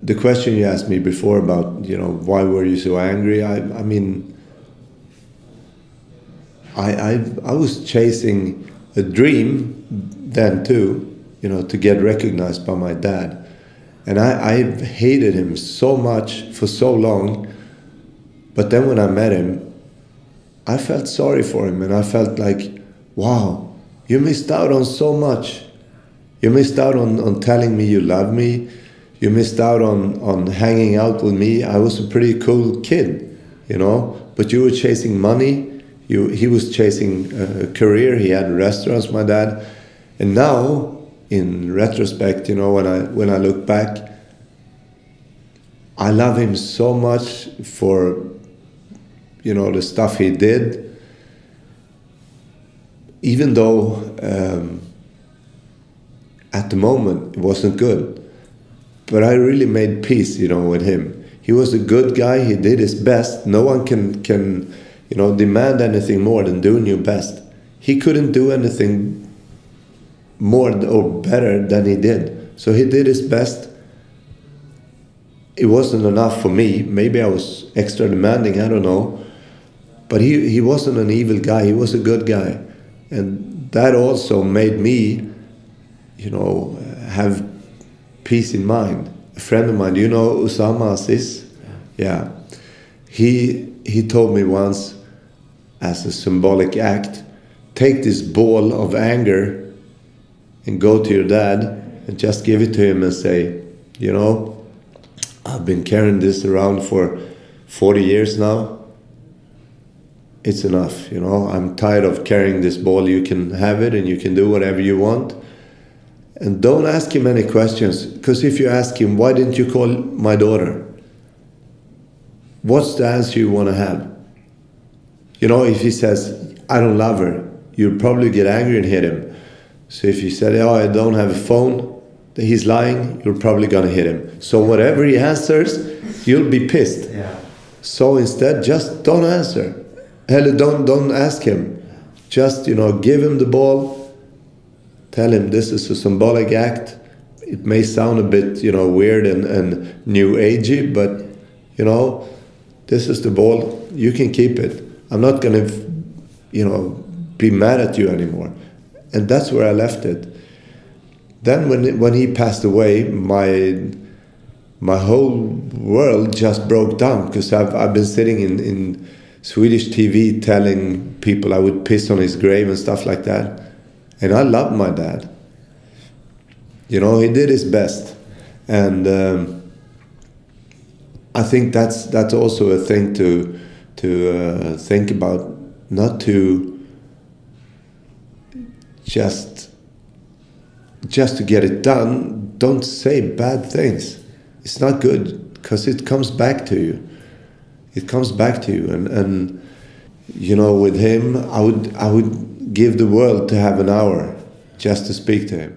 The question you asked me before about, why were you so angry? I mean, I was chasing a dream then too, to get recognized by my dad. And I hated him so much for so long. But then when I met him, I felt sorry for him, and I felt like, wow, you missed out on so much. You missed out on telling me you love me. You missed out on hanging out with me. I was a pretty cool kid, but you were chasing money. He was chasing a career. He had restaurants, my dad. And now, in retrospect, when I look back, I love him so much for, the stuff he did. Even though at the moment it wasn't good. But I really made peace, with him. He was a good guy. He did his best. No one can demand anything more than doing your best. He couldn't do anything more or better than he did. So he did his best. It wasn't enough for me. Maybe I was extra demanding, I don't know. But he wasn't an evil guy. He was a good guy. And that also made me, have peace in mind. A friend of mine, Usama Aziz? Yeah. He told me once, as a symbolic act, take this ball of anger and go to your dad and just give it to him and say, I've been carrying this around for 40 years now. It's enough, I'm tired of carrying this ball. You can have it and you can do whatever you want. And don't ask him any questions, because if you ask him, why didn't you call my daughter? What's the answer you want to have? If he says, I don't love her, you'll probably get angry and hit him. So if he said, I don't have a phone, he's lying, you're probably going to hit him. So whatever he answers, you'll be pissed. Yeah. So instead, just don't answer. Hell, don't ask him. Just, give him the ball. Tell him this is a symbolic act. It may sound a bit, weird and new agey, but, this is the ball. You can keep it. I'm not going to, be mad at you anymore. And that's where I left it. Then when he passed away, my whole world just broke down, because I've been sitting in Swedish TV telling people I would piss on his grave and stuff like that. And I loved my dad. He did his best. And I think that's also a thing to think about, not to just to get it done. Don't say bad things. It's not good, because it comes back to you. It comes back to you. And with him, I would give the world to have an hour just to speak to him.